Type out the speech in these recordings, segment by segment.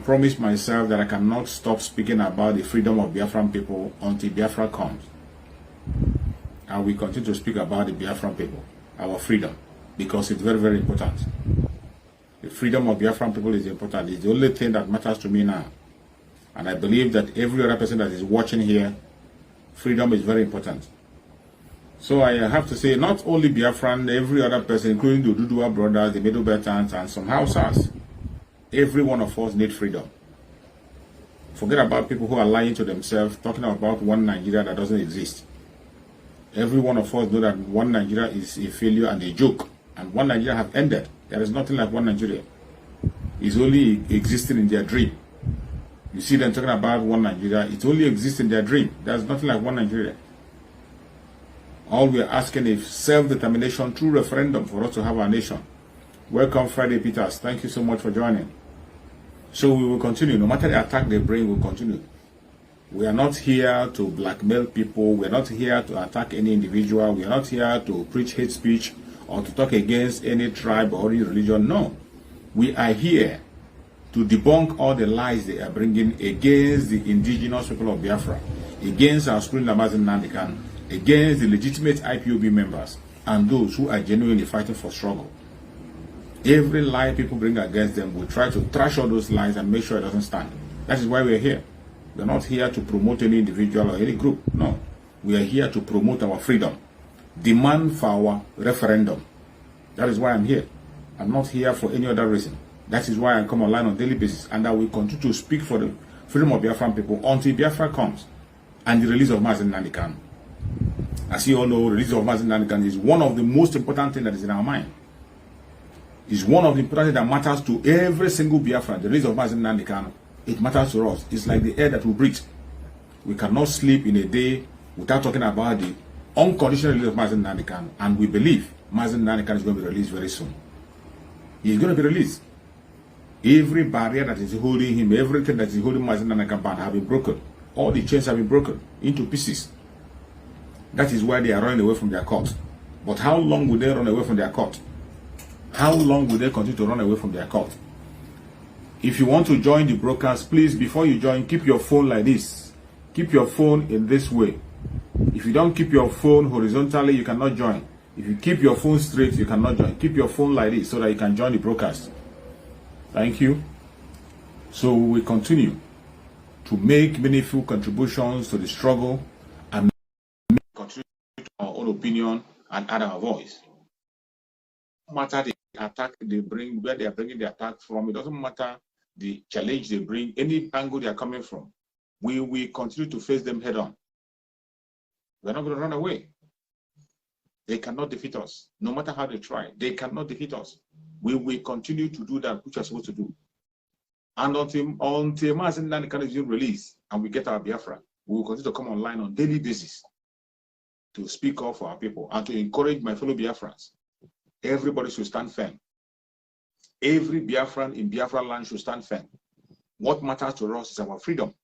promised myself that I cannot stop speaking about the freedom of Biafran people until Biafra comes. And we continue to speak about the Biafran people, our freedom, because it's very, very important. The freedom of Biafran people is important. It's the only thing that matters to me now. And I believe that every other person that is watching here, freedom is very important. So I have to say, not only Biafran, every other person, including the Ududua brothers, the Middle Beltans, and some Hausas, every one of us need freedom. Forget about people who are lying to themselves, talking about one Nigeria that doesn't exist. Every one of us know that one Nigeria is a failure and a joke. And one Nigeria have ended. There is nothing like one Nigeria. It's only existing in their dream. You see them talking about one Nigeria, it only exists in their dream. There's nothing like one Nigeria. All we are asking is self-determination through referendum for us to have our nation. Welcome, Friday Peters. Thank you so much for joining. So we will continue. No matter the attack they bring, we'll continue. We are not here to blackmail people. We are not here to attack any individual. We are not here to preach hate speech or to talk against any tribe or any religion. No. We are here to debunk all the lies they are bringing against the indigenous people of Biafra, against our Supreme Lamazin Nandikan, against the legitimate IPOB members, and those who are genuinely fighting for struggle. Every lie people bring against them, we try to trash all those lies and make sure it doesn't stand. That is why we are here. We are not here to promote any individual or any group. No. We are here to promote our freedom. Demand for our referendum. That is why I'm here. I'm not here for any other reason. That is why I come online on a daily basis, and I will continue to speak for the freedom of Biafran people until Biafra comes and the release of Mazen Nandikan. As you all know, the release of Mazen Nandikan is one of the most important things that is in our mind. It's one of the important things that matters to every single Biafran. The release of Mazen Nandikan, it matters to us. It's like the air that we breathe. We cannot sleep in a day without talking about the unconditional release of Mazen Nandikan, and we believe Mazen Nandikan is going to be released very soon. He is going to be released. Every barrier that is holding him, everything that is holding Mazen Nandikan back have been broken. All the chains have been broken into pieces. That is why they are running away from their court. But how long will they run away from their court? How long will they continue to run away from their court? If you want to join the broadcast, please, before you join, keep your phone like this. Keep your phone in this way. If you don't keep your phone horizontally, you cannot join. If you keep your phone straight, you cannot join. Keep your phone like this so that you can join the broadcast. Thank you. So we continue to make meaningful contributions to the struggle and contribute to our own opinion and add our voice. No matter the attack they bring, where they are bringing the attack from, it doesn't matter the challenge they bring, any angle they are coming from, we will continue to face them head on. We're not going to run away. They cannot defeat us. No matter how they try, they cannot defeat us. We will continue to do that which we are supposed to do. And until Mazen Nandikan is released and we get our Biafra, we will continue to come online on a daily basis to speak up for our people and to encourage my fellow Biafrans. Everybody should stand firm. Every Biafran in Biafra land should stand firm. What matters to us is our freedom.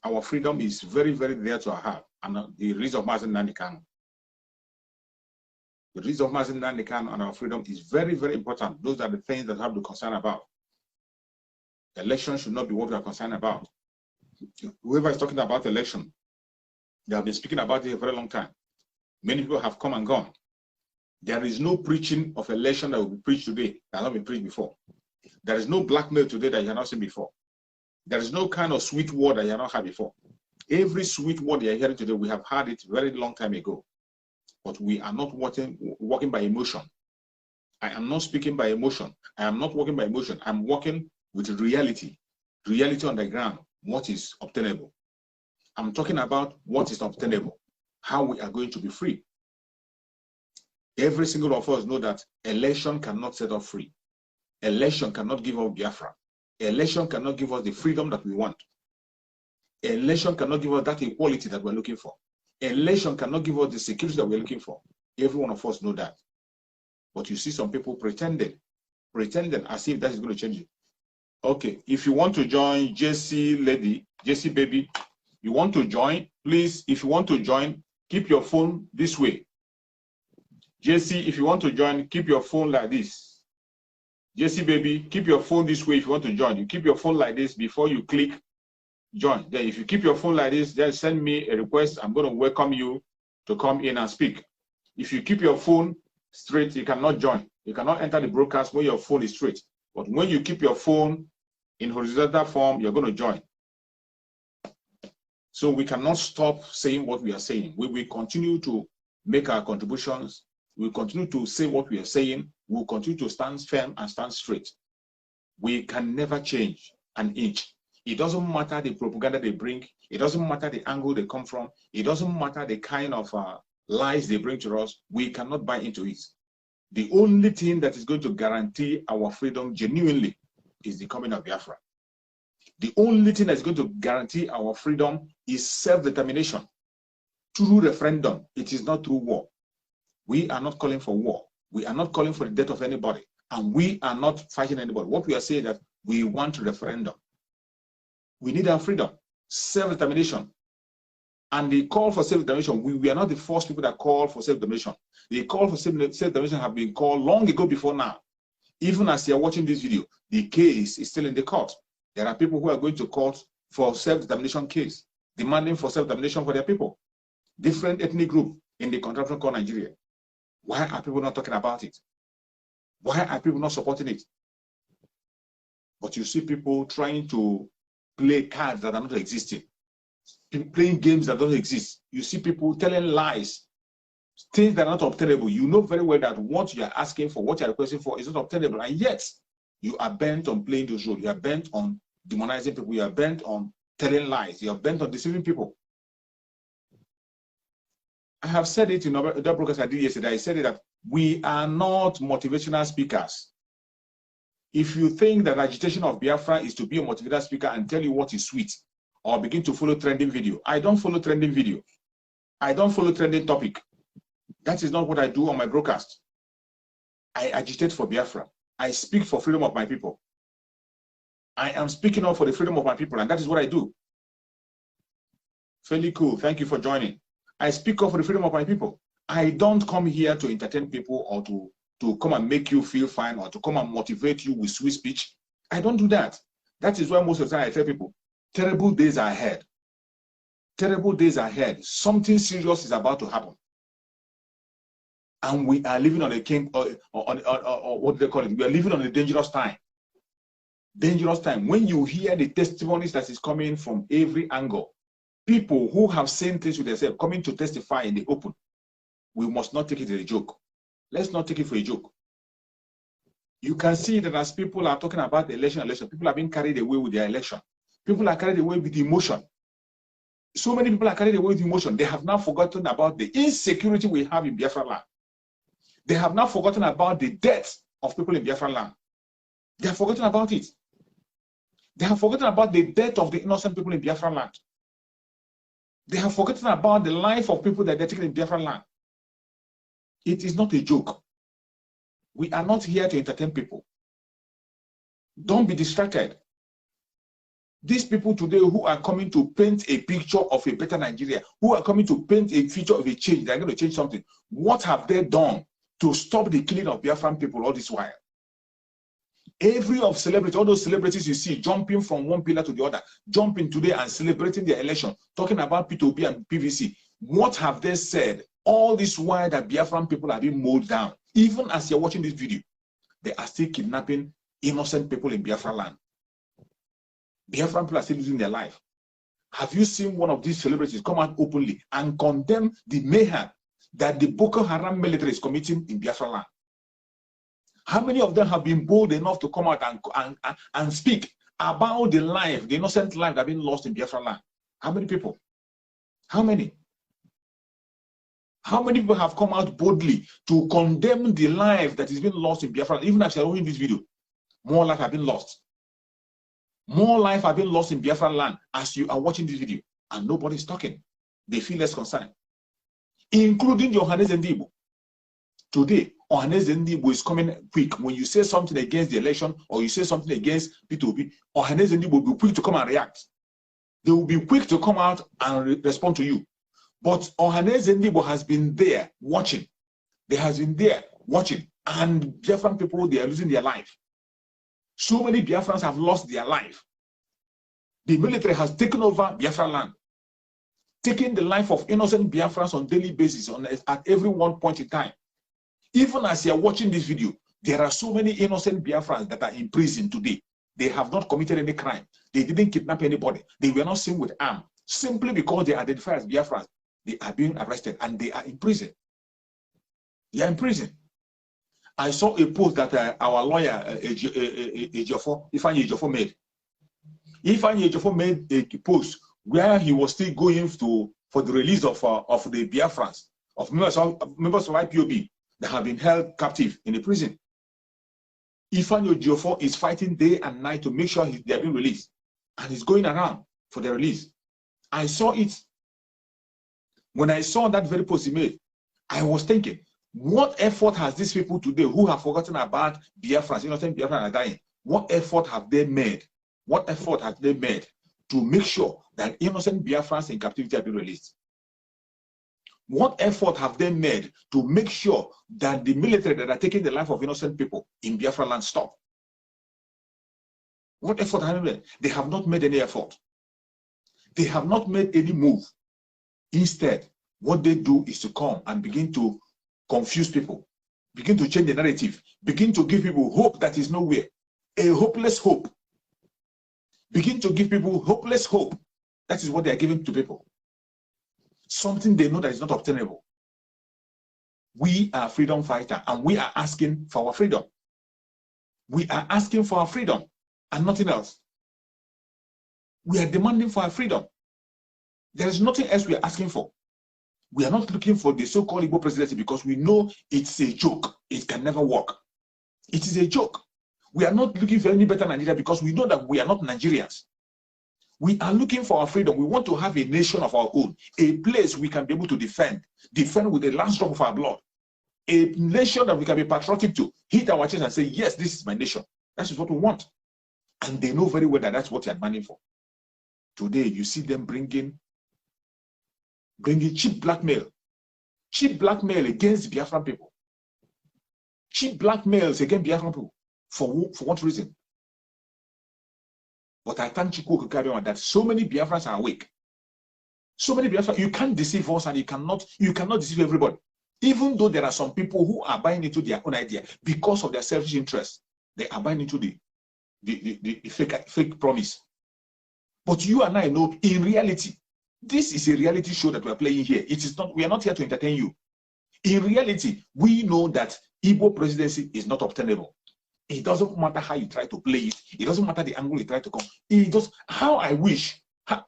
Our freedom is very, very dear to our heart. And the release of Mazen Nandikan. The release of Mazen Nandikan and our freedom is very, very important. Those are the things that we have to concern about. Election should not be what we are concerned about. Whoever is talking about election, they have been speaking about it a very long time. Many people have come and gone. There is no preaching of election that will be preached today that has not been preached before. There is no blackmail today that you have not seen before. There is no kind of sweet word that you have not heard before. Every sweet word you are hearing today, we have heard it very long time ago. But we are not walking by emotion. I am not speaking by emotion. I am not walking by emotion. I'm walking with reality. Reality on the ground. What is obtainable? I'm talking about what is obtainable. How we are going to be free. Every single of us know that election cannot set us free. Election cannot give us Biafra. Election cannot give us the freedom that we want. Election cannot give us that equality that we're looking for. Election cannot give us the security that we're looking for. Every one of us know that. But you see some people pretending as if that is going to change it. Okay, if you want to join, Jessie lady, Jessie baby, you want to join, please, if you want to join, keep your phone this way. Jessie, if you want to join, keep your phone like this. JC baby, keep your phone this way if you want to join. You keep your phone like this before you click join. Then if you keep your phone like this, just send me a request. I'm going to welcome you to come in and speak. If you keep your phone straight, you cannot join. You cannot enter the broadcast when your phone is straight. But when you keep your phone in horizontal form, you're going to join. So we cannot stop saying what we are saying. We will continue to make our contributions. We will continue to say what we are saying. We will continue to stand firm and stand straight. We can never change an inch. It doesn't matter the propaganda they bring. It doesn't matter the angle they come from. It doesn't matter the kind of lies they bring to us. We cannot buy into it. The only thing that is going to guarantee our freedom genuinely is the coming of Biafra. The only thing that's going to guarantee our freedom is self-determination through referendum. It is not through war. We are not calling for war. We are not calling for the death of anybody. And we are not fighting anybody. What we are saying is that we want referendum. We need our freedom, self-determination. And the call for self-determination, we are not the first people that call for self-determination. The call for self-determination have been called long ago before now. Even as you are watching this video, the case is still in the court. There are people who are going to court for self-determination case, demanding for self-determination for their people. Different ethnic group in the contraption called Nigeria. Why are people not talking about it? Why are people not supporting it? But you see people trying to play cards that are not existing, playing games that don't exist. You see people telling lies, things that are not obtainable. You know very well that what you are asking for, what you are requesting for is not obtainable, and yet you are bent on playing those roles. You are bent on demonizing people. You are bent on telling lies. You are bent on deceiving people. I have said it in the broadcast I did yesterday. I said it that we are not motivational speakers. If you think that agitation of Biafra is to be a motivational speaker and tell you what is sweet, or begin to follow trending video, I don't follow trending video. I don't follow trending topic. That is not what I do on my broadcast. I agitate for Biafra. I speak for freedom of my people. I am speaking up for the freedom of my people, and that is what I do. Fairly cool. Thank you for joining. I speak up for the freedom of my people. I don't come here to entertain people or to come and make you feel fine or to come and motivate you with sweet speech. I don't do that. That is why most of the time I tell people, terrible days are ahead. Terrible days are ahead. Something serious is about to happen. And we are living on a king, or what do they call it? We are living on a dangerous time. Dangerous time. When you hear the testimonies that is coming from every angle, people who have seen things with themselves coming to testify in the open, we must not take it as a joke. Let's not take it for a joke. You can see that as people are talking about the election, people are being carried away with their election. People are carried away with emotion. So many people are carried away with emotion. They have now forgotten about the insecurity we have in Biafra land. They have now forgotten about the death of people in Biafra land. They have forgotten about it. They have forgotten about the death of the innocent people in Biafra land. They have forgotten about the life of people that they're taking in Biafra land. It is not a joke. We are not here to entertain people. Don't be distracted. These people today who are coming to paint a picture of a better Nigeria, who are coming to paint a future of a change, they're going to change something. What have they done to stop the killing of Biafran people all this while? Every of celebrities, all those celebrities you see jumping from one pillar to the other, jumping today and celebrating their election, talking about Peter Obi and PVC. What have they said all this while that Biafran people are being mowed down? Even as you're watching this video, they are still kidnapping innocent people in Biafra land. Biafran people are still losing their life. Have you seen one of these celebrities come out openly and condemn the mayhem that the Boko Haram military is committing in Biafra land? How many of them have been bold enough to come out and speak about the life, the innocent life that have been lost in Biafra land? How many people? How many? How many people have come out boldly to condemn the life that is being lost in Biafra land? Even as you're watching this video, more life have been lost. More life have been lost in Biafra land as you are watching this video, and nobody's talking. They feel less concerned, including Johannes Ndibo. Today, Johannes Ndibo is coming quick. When you say something against the election or you say something against Peter Obi, Johannes Ndibo will be quick to come and react. They will be quick to come out and respond to you. But Johannes Ndibo has been there watching. They has been there watching, and different people, they are losing their life. So many Biafrans have lost their life. The military has taken over Biafra land, taking the life of innocent Biafrans on a daily basis at every one point in time. Even as you're watching this video, there are so many innocent Biafrans that are in prison today. They have not committed any crime. They didn't kidnap anybody. They were not seen with arms. Simply because they identify as Biafrans, they are being arrested and they are in prison. They are in prison. I saw a post that our lawyer, Ifeanyi Ejiofor, made. Ifeanyi Ejiofor made a post where he was still going for the release of the Biafrans, of members of IPOB that have been held captive in the prison. Ifeanyi Ejiofor is fighting day and night to make sure they are being released, and he's going around for their release. I saw it. When I saw that very post he made, I was thinking, what effort has these people today who have forgotten about Biafrans, innocent Biafrans are dying, what effort have they made? What effort have they made to make sure that innocent Biafrans in captivity have been released? What effort have they made to make sure that the military that are taking the life of innocent people in Biafra land stop? What effort have they made? They have not made any effort. They have not made any move. Instead, what they do is to come and begin to confuse people, begin to change the narrative, begin to give people hope that is nowhere, a hopeless hope. Begin to give people hopeless hope. That is what they are giving to people. Something they know that is not obtainable. We are freedom fighters and we are asking for our freedom. We are asking for our freedom and nothing else. We are demanding for our freedom. There is nothing else we are asking for. We are not looking for the so-called Igbo presidency because we know it's a joke. It can never work. It is a joke. We are not looking for any better Nigeria because we know that we are not Nigerians. We are looking for our freedom. We want to have a nation of our own, a place we can be able to defend with the last drop of our blood, a nation that we can be patriotic to, hit our chest and say, yes, this is my nation. That is what we want. And they know very well that that's what they are demanding for. Today, you see them bringing cheap blackmail against Biafran people. Cheap blackmails against Biafran people. For what reason? But I thank Chukwu Okikabiyama that so many Biafrans are awake. So many Biafrans, you can't deceive us and you cannot deceive everybody. Even though there are some people who are buying into their own idea because of their selfish interests, they are buying into the fake promise. But you and I know in reality, this is a reality show that we are playing here. It is not, we are not here to entertain you. In reality, we know that Igbo presidency is not obtainable. It doesn't matter how you try to play it. It doesn't matter the angle you try to come. It does. How I wish.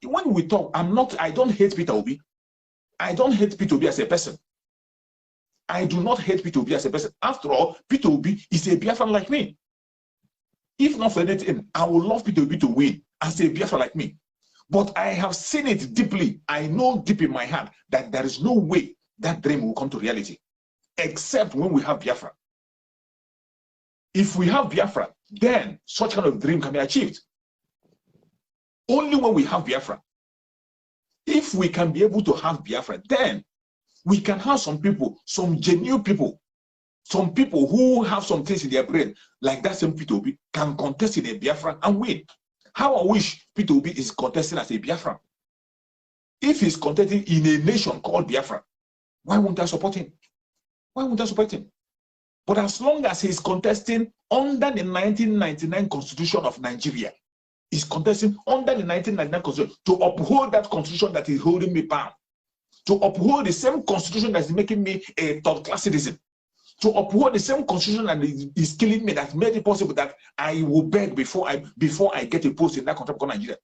When we talk, I don't hate Peter Obi. I don't hate Peter Obi as a person. I do not hate Peter Obi as a person. After all, Peter Obi is a Biafran like me. If not for anything, I would love Peter Obi to win as a Biafran like me. But I have seen it deeply. I know deep in my heart that there is no way that dream will come to reality, except when we have Biafra. If we have Biafra, then such kind of dream can be achieved. Only when we have Biafra. If we can be able to have Biafra, then we can have some people, some genuine people, some people who have some things in their brain, like that same Peter Obi, can contest in a Biafra and win. How I wish Peter Obi is contesting as a Biafra. If he's contesting in a nation called Biafra, why won't I support him? Why won't I support him? But as long as he's contesting under the 1999 Constitution of Nigeria, he's contesting under the 1999 Constitution to uphold that Constitution that is holding me bound, to uphold the same Constitution that is making me a third-class citizen, to uphold the same Constitution that is killing me, that made it possible that I will beg before I get a post in that country called Nigeria.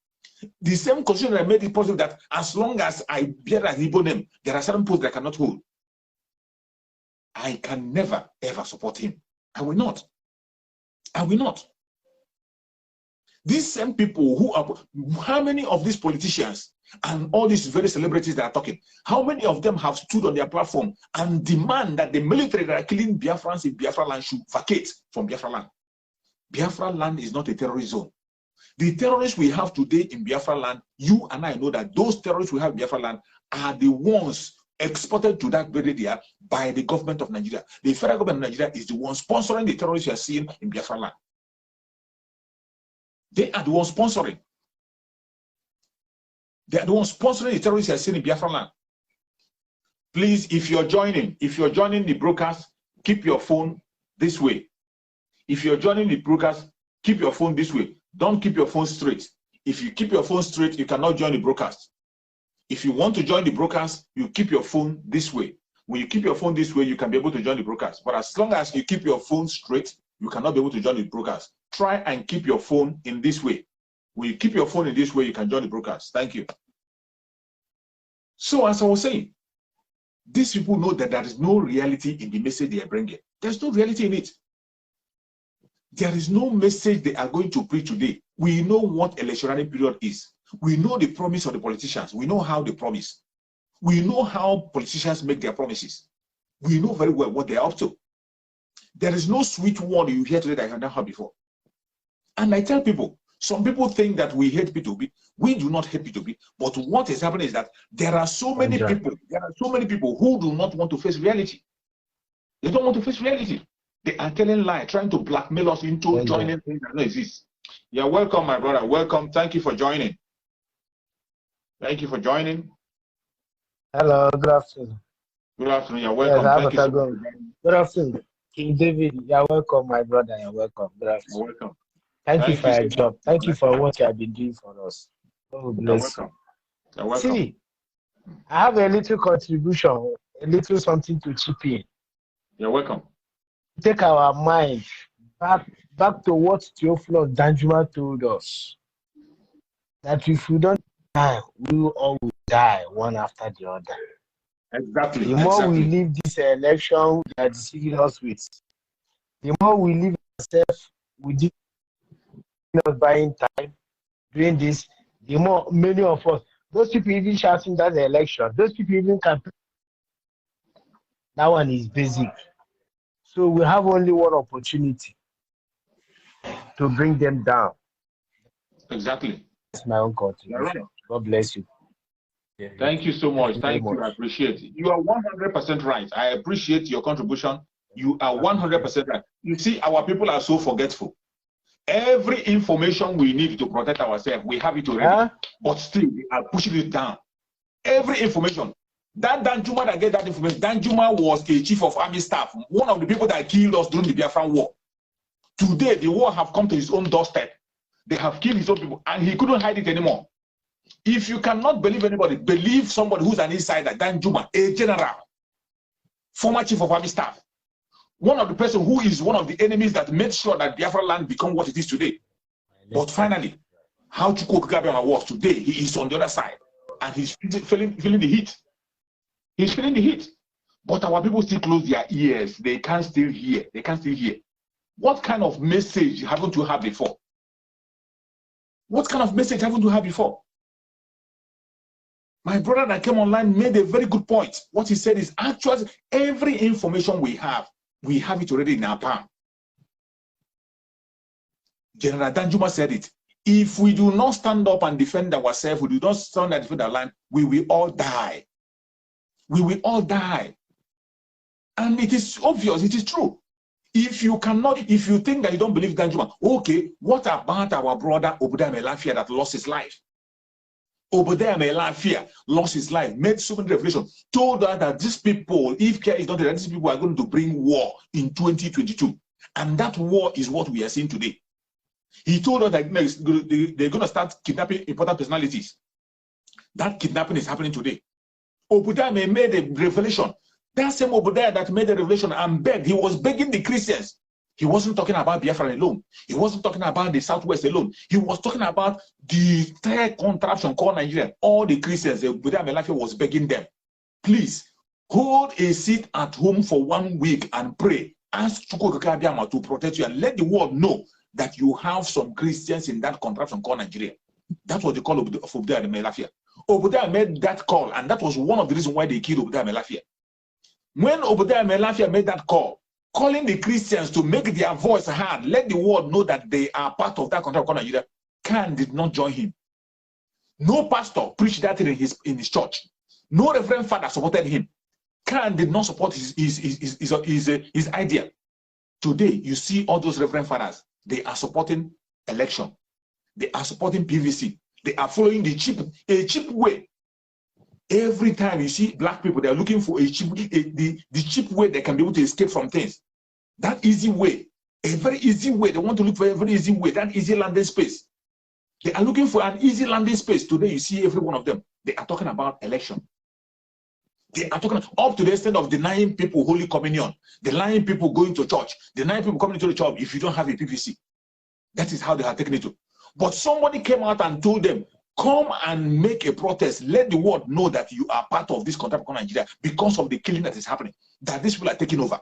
The same Constitution that made it possible that as long as I bear an Igbo name, there are certain posts that I cannot hold. I can never, ever support him. I will not. I will not. These same people who are, how many of these politicians and all these very celebrities that are talking, how many of them have stood on their platform and demand that the military that are killing Biafrans in Biafra land should vacate from Biafra land? Biafra land is not a terrorist zone. The terrorists we have today in Biafra land, you and I know that those terrorists we have in Biafra land are the ones exported to that very area by the government of Nigeria. The federal government of Nigeria is the one sponsoring the terrorists you are seeing in Biafra land. They are the ones sponsoring. They are the ones sponsoring the terrorists you are seeing in Biafran land. Please, if you're joining the broadcast, keep your phone this way. If you're joining the broadcast, keep your phone this way. Don't keep your phone straight. If you keep your phone straight, you cannot join the broadcast. If you want to join the broadcast, you keep your phone this way. When you keep your phone this way, you can be able to join the broadcast. But as long as you keep your phone straight, you cannot be able to join the broadcast. Try and keep your phone in this way. When you keep your phone in this way, you can join the broadcast. Thank you. So as I was saying, these people know that there is no reality in the message they are bringing. There's no reality in it. There is no message they are going to preach today. We know what electionary period is. We know the promise of the politicians. We know how they promise. We know how politicians make their promises. We know very well what they're up to. There is no sweet word you hear today that I have not heard before. And I tell people, some people think that we hate P2B. We do not hate P2B. But what is happening is that there are so many people who do not want to face reality. They don't want to face reality. They are telling lies, trying to blackmail us into joining things that don't exist. You're welcome, my brother. Welcome. Thank you for joining. Thank you for joining. Hello, good afternoon. Good afternoon. You're welcome. Yes, thank you so much. Good afternoon. King David, you're welcome, my brother. You're welcome. Good afternoon. You're welcome. Thank you for your job. Thank you for what you have been doing for us. Oh, bless you. You're welcome. See, I have a little contribution, a little something to chip in. You're welcome. Take our mind back to what Theophilus Danjuma told us. That if we don't die, we all will die one after the other. Exactly. The more we leave this election they are deceiving us with, the more we leave ourselves with not buying time doing this, the more many of us, those people even shouting that the election, those people even campaign. That one is basic. So we have only one opportunity to bring them down. Exactly. That's my own contribution. God bless you. Thank you so much. Thank you. I appreciate it. You are 100% right. I appreciate your contribution. You are 100% right. You see, our people are so forgetful. Every information we need to protect ourselves, we have it already. But still, we are pushing it down. Every information. That Danjuma that get that information, Danjuma was a chief of army staff, one of the people that killed us during the Biafran war. Today, the war have come to his own doorstep. They have killed his own people, and he couldn't hide it anymore. If you cannot believe anybody, believe somebody who's an insider. Danjuma, a general, former chief of army staff, one of the person who is one of the enemies that made sure that Biafra land become what it is today. But finally, how Chukwu Gabiama was today, he is on the other side, and he's feeling the heat. He's feeling the heat. But our people still close their ears. They can't still hear. They can't still hear. What kind of message haven't you had before? What kind of message haven't you had before? My brother that came online made a very good point. What he said is actually every information we have it already in our palm. General Danjuma said it. If we do not stand up and defend ourselves, we do not stand and defend our land, we will all die. We will all die. And it is obvious, it is true. If you think that you don't believe Danjuma, okay, what about our brother Obadiah Melafia that lost his life? Obadiah Melafia lost his life, made so many revelations, told us that these people, if care is not there, these people are going to bring war in 2022. And that war is what we are seeing today. He told us that they're going to start kidnapping important personalities. That kidnapping is happening today. Obadiah made a revelation. That same Obadiah that made the revelation and begged, he was begging the Christians. He wasn't talking about Biafra alone. He wasn't talking about the Southwest alone. He was talking about the entire contraption called Nigeria. All the Christians, Obadiah Melafia was begging them, please hold a seat at home for 1 week and pray. Ask Chukwu Abiyama to protect you and let the world know that you have some Christians in that contraption called Nigeria. That was the call of Obadiah Melafia. Obadiah made that call, and that was one of the reasons why they killed Obadiah Melafia. When Obadiah Melafia made that call, calling the Christians to make their voice heard, let the world know that they are part of that contract called Nigeria, Khan did not join him. No pastor preached that in his church. No reverend father supported him. Khan did not support his idea. Today, you see all those reverend fathers, they are supporting election. They are supporting PVC. They are following a cheap way. Every time you see black people, they are looking for the cheap way they can be able to escape from things. That easy way, a very easy way. They want to look for a very easy way, that easy landing space. They are looking for an easy landing space. Today, you see every one of them. They are talking about election. They are talking up to the extent of denying people Holy Communion, denying people going to church, denying people coming to the church if you don't have a PVC. That is how they are taking it to. But somebody came out and told them, come and make a protest. Let the world know that you are part of this country of Nigeria because of the killing that is happening, that these people are taking over.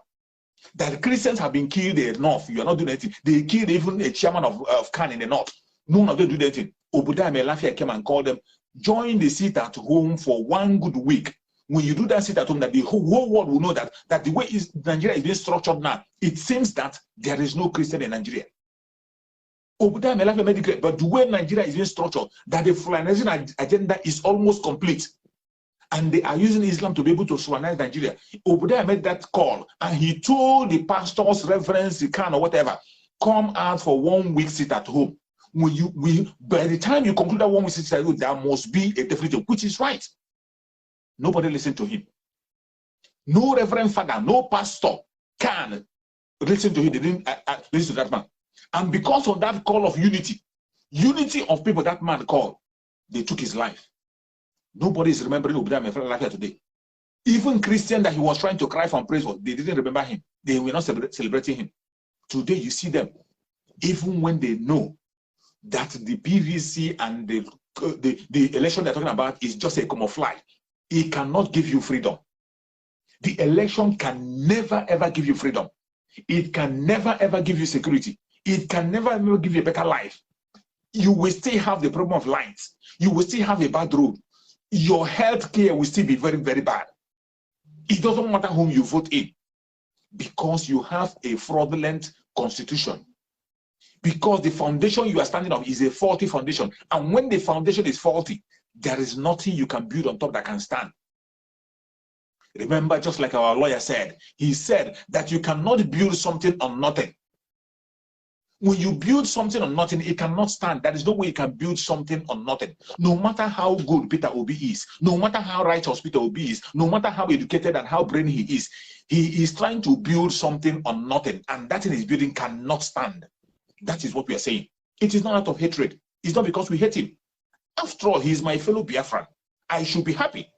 That the Christians have been killed in the north. You are not doing anything. They killed even a chairman of Khan in the north. None of them do anything. Obadiah Melafia came and called them, join the sit at home for 1 good week. When you do that sit at home, that the whole world will know that the way Nigeria is being structured now, it seems that there is no Christian in Nigeria. Obadiah Melafia made it clear, but the way Nigeria is being structured, that the Fulanizing agenda is almost complete. And they are using Islam to be able to Fulanize Nigeria. Obadiah made that call, and he told the pastors, reverends, the Khan or whatever, come out for 1 week sit at home. By the time you conclude that 1 week sit at home, there must be a definitive, which is right. Nobody listened to him. No reverend father, no pastor can listen to him. They didn't listen to that man. And because of that call of unity of people that man called, they took his life. Nobody is remembering Obadiah Melafia today. Even Christian that he was trying to cry for and praise for, they didn't remember him. They were not celebrating him. Today you see them, even when they know that the PVC and the election they're talking about is just a camouflage. It cannot give you freedom. The election can never ever give you freedom. It can never ever give you security. It can never ever give you a better life. You will still have the problem of lights. You will still have a bad road. Your health care will still be very, very bad. It doesn't matter whom you vote in, because you have a fraudulent constitution. Because the foundation you are standing on is a faulty foundation. And when the foundation is faulty, there is nothing you can build on top that can stand. Remember, just like our lawyer said, he said that you cannot build something on nothing. When you build something on nothing, it cannot stand. There is no way you can build something on nothing. No matter how good Peter Obi is, no matter how righteous Peter Obi is, no matter how educated and how brainy he is trying to build something on nothing, and that in his building cannot stand. That is what we are saying. It is not out of hatred. It's not because we hate him. After all, he is my fellow Biafran. I should be happy.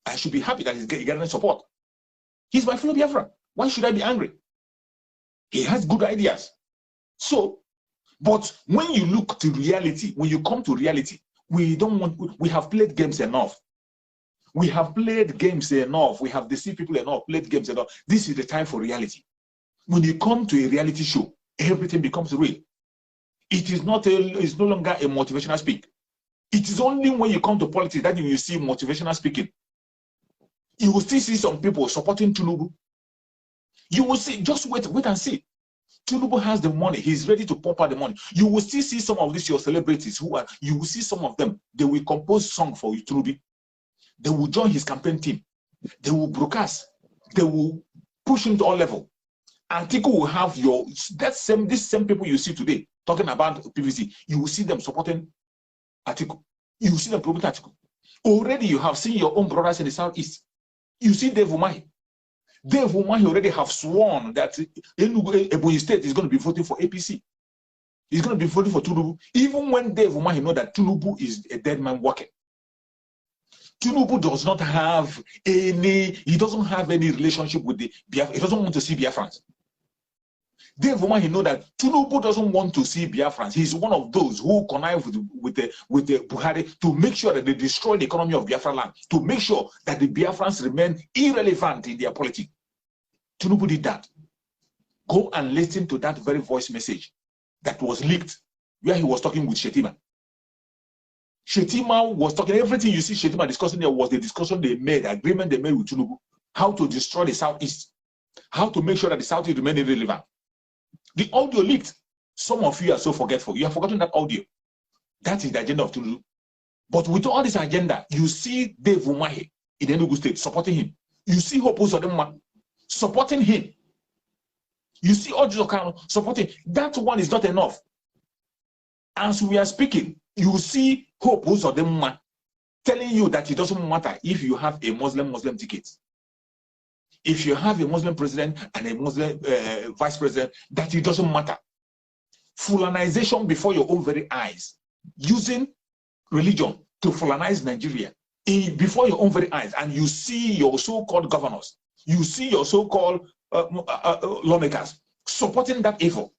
I should be happy that he's getting support. He's my fellow Biafran. Why should I be angry? He has good ideas. So, but when you look to reality, when you come to reality, we have played games enough. We have played games enough. We have deceived people enough, played games enough. This is the time for reality. When you come to a reality show, everything becomes real. It is it's no longer a motivational speak. It is only when you come to politics that you will see motivational speaking. You will still see some people supporting Tinubu. You will see, just wait and see. Tinubu has the money. He's ready to pump out the money. You will still see some of these your celebrities you will see some of them. They will compose song for Tinubu. They will join his campaign team. They will broadcast. They will push him to all level. Atiku will have these same people you see today talking about PVC. You will see them supporting Atiku. You will see them promoting Atiku. Already you have seen your own brothers in the southeast. You see Dave Umahi. Dave Umahi already have sworn that Ebonyi State is going to be voting for APC. He's going to be voting for Tinubu. Even when Dave Umahi know that Tinubu is a dead man walking. Tinubu does not have he doesn't have any relationship with the Biafra. He doesn't want to see Biafrans. Dave Umahi know that Tinubu doesn't want to see Biafrans. He's one of those who connive with the Buhari to make sure that they destroy the economy of Biafra land, to make sure that the Biafrans remain irrelevant in their politics. Tinubu did that. Go and listen to that very voice message that was leaked, where he was talking with Shetima. Shetima was talking, everything you see Shetima discussing there was the discussion they made, the agreement they made with Tinubu, how to destroy the Southeast, how to make sure that the Southeast remain irrelevant. The audio leaked. Some of you are so forgetful. You have forgotten that audio. That is the agenda of Tinubu. But with all this agenda, you see Dave Umahi in Enugu State supporting him. You see Hope Uzodinma supporting him. You see Ojo Kano supporting. That one is not enough. As we are speaking, you see Hope Uzodinma telling you that it doesn't matter if you have a Muslim ticket. If you have a Muslim president and a Muslim vice president, that it doesn't matter. Fulanization before your own very eyes, using religion to Fulanize Nigeria before your own very eyes, and you see your so-called governors, you see your so-called lawmakers supporting that evil.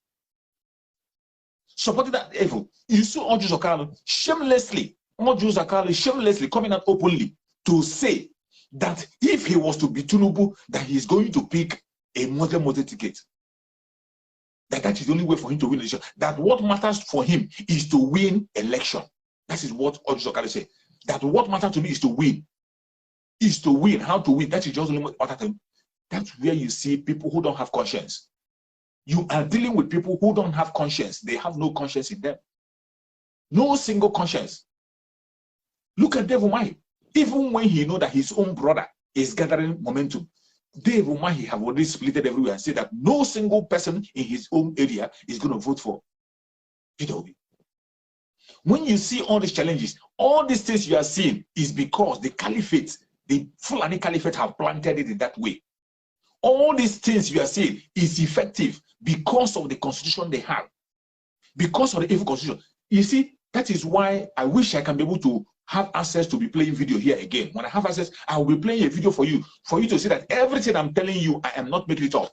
Supporting that evil. You see Oju Zakalo shamelessly coming out openly to say that if he was to be Tinubu, that he's going to pick a Muslim ticket. That is the only way for him to win election. That what matters for him is to win election. That is what Oju Zakalo said. That what matters to me is to win. Is to win. How to win. That is just only what matters to him. That's where you see people who don't have conscience. You are dealing with people who don't have conscience. They have no conscience in them. No single conscience. Look at Devon. Even when he knows that his own brother is gathering momentum, Devon have already split it everywhere and said that no single person in his own area is going to vote for Peter Obi. When you see all these challenges, all these things you are seeing is because the caliphate, the Fulani caliphate, have planted it in that way. All these things you are seeing is effective because of the constitution they have, because of the evil constitution. You see, that is why I wish I can be able to have access to be playing video here again. When I have access, I will be playing a video for you to see that everything I'm telling you, I am not making it up.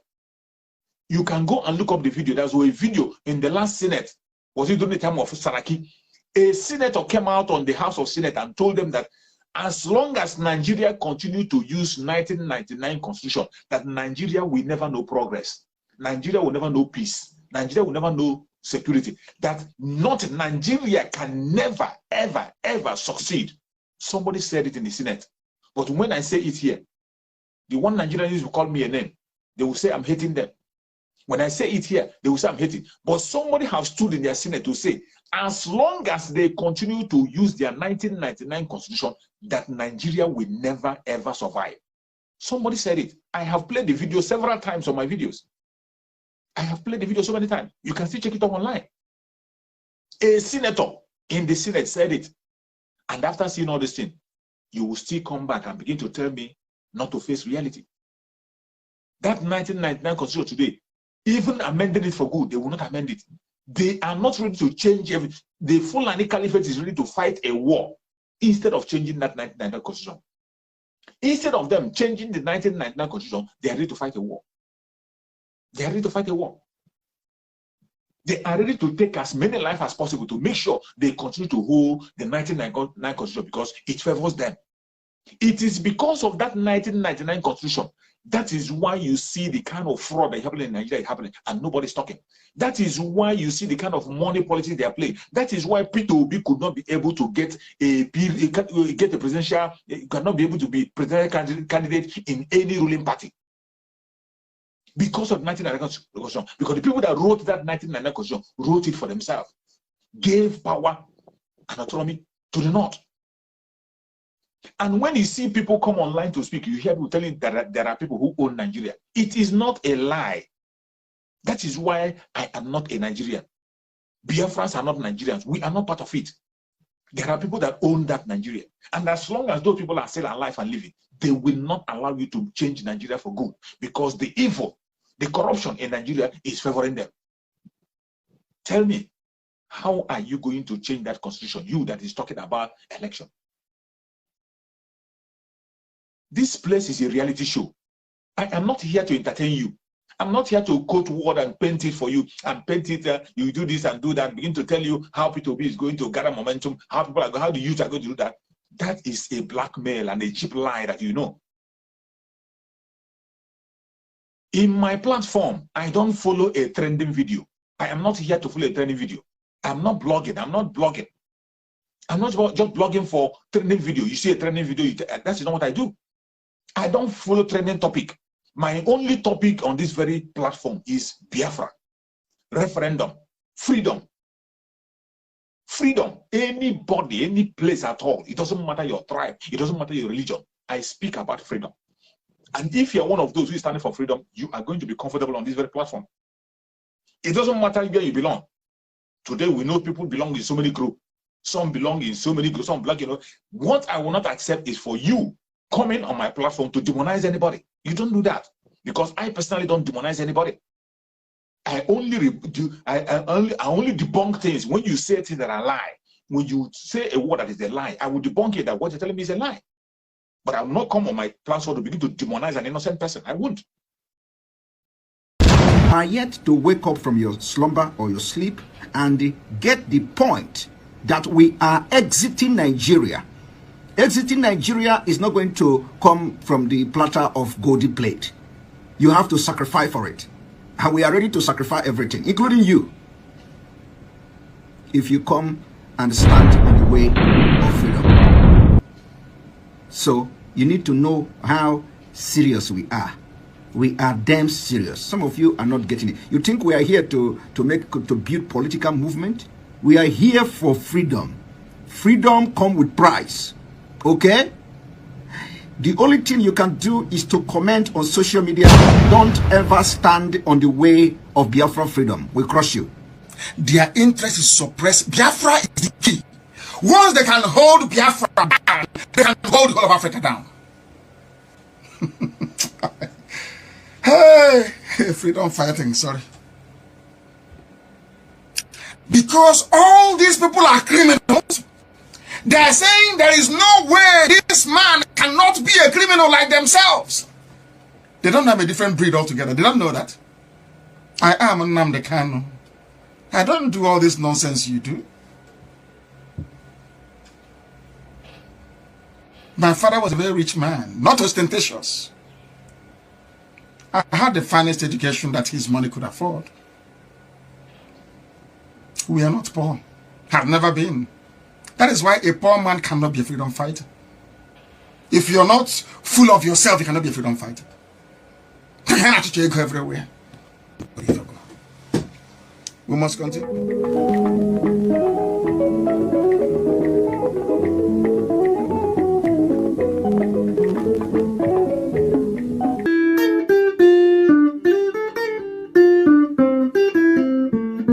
You can go and look up the video. There's a video in the last Senate. Was it during the time of Saraki? A senator came out on the House of Senate and told them that as long as Nigeria continue to use 1999 constitution, that Nigeria will never know progress. Nigeria will never know peace. Nigeria will never know security. That not Nigeria can never, ever, ever succeed. Somebody said it in the Senate. But when I say it here, the one NigeriaNews will call me a name. They will say I'm hating them. When I say it here, they will say I'm hating. But somebody has stood in their Senate to say, as long as they continue to use their 1999 constitution, that Nigeria will never, ever survive. Somebody said it. I have played the video several times on my videos. I have played the video so many times. You can still check it up online. A senator in the Senate said it. And after seeing all this thing, you will still come back and begin to tell me not to face reality. That 1999 constitution today, even amending it for good, they will not amend it. They are not ready to change everything. The Fulani Caliphate is ready to fight a war instead of changing that 1999 constitution. Instead of them changing the 1999 constitution, they are ready to fight a war. They are ready to fight a war. They are ready to take as many lives as possible to make sure they continue to hold the 1999 constitution because it favors them. It is because of that 1999 constitution. That is why you see the kind of fraud that is happening in Nigeria is happening and nobody's talking. That is why you see the kind of money politics they are playing. That is why Peter Obi could not be able to get a presidential, cannot be able to be presidential candidate in any ruling party. Because of 1999 constitution. Because the people that wrote that 1999 constitution wrote it for themselves. Gave power and autonomy to the North. And when you see people come online to speak, you hear people telling that there are people who own Nigeria. It is not a lie. That is why I am not a Nigerian. Biafrans are not Nigerians. We are not part of it. There are people that own that Nigeria. And as long as those people are still alive and living, they will not allow you to change Nigeria for good. Because the evil, the corruption in Nigeria is favoring them. Tell me, how are you going to change that constitution? You that is talking about election. This place is a reality show. I am not here to entertain you. I'm not here to quote word and paint it for you and paint it. You do this and do that. Begin to tell you how Peter Obi is going to gather momentum. How people are, how the youth are going to do that. That is a blackmail and a cheap lie that you know. In my platform, I don't follow a trending video. I am not here to follow a trending video. I'm not blogging. I'm not blogging. I'm not just blogging for trending video. You see a trending video, that's not what I do. I don't follow trending topic. My only topic on this very platform is Biafra, referendum, freedom. Freedom, anybody, any place at all. It doesn't matter your tribe. It doesn't matter your religion. I speak about freedom. And if you're one of those who is standing for freedom, you are going to be comfortable on this very platform. It doesn't matter where you belong. Today we know people belong in so many groups. Some belong in so many groups, some black, What I will not accept is for you coming on my platform to demonize anybody. You don't do that. Because I personally don't demonize anybody. I only debunk things when you say things that are lie. When you say a word that is a lie, I will debunk it that what you're telling me is a lie. But I will not come on my platform to begin to demonize an innocent person. I won't. Are yet to wake up from your slumber or your sleep and get the point that we are exiting Nigeria. Exiting Nigeria is not going to come from the platter of golden plate. You have to sacrifice for it. And we are ready to sacrifice everything, including you, if you come and stand on the way of freedom. So you need to know how serious we are. We are damn serious. Some of you are not getting it. You think we are here to build political movement? We are here for freedom. Freedom comes with price. Okay? The only thing you can do is to comment on social media. Don't ever stand on the way of Biafra freedom. We'll crush you. Their interest is suppressed. Biafra is the key. Once they can hold Biafra down, they can hold all of Africa down. Hey, freedom fighting, sorry. Because all these people are criminals, they are saying there is no way this man cannot be a criminal like themselves. They don't have a different breed altogether. They don't know that. I am Nnamdi Kanu. I don't do all this nonsense you do. My father was a very rich man, not ostentatious. I had the finest education that his money could afford. We are not poor. Have never been. That is why a poor man cannot be a freedom fighter. If you're not full of yourself, you cannot be a freedom fighter. You cannot go everywhere. We must continue.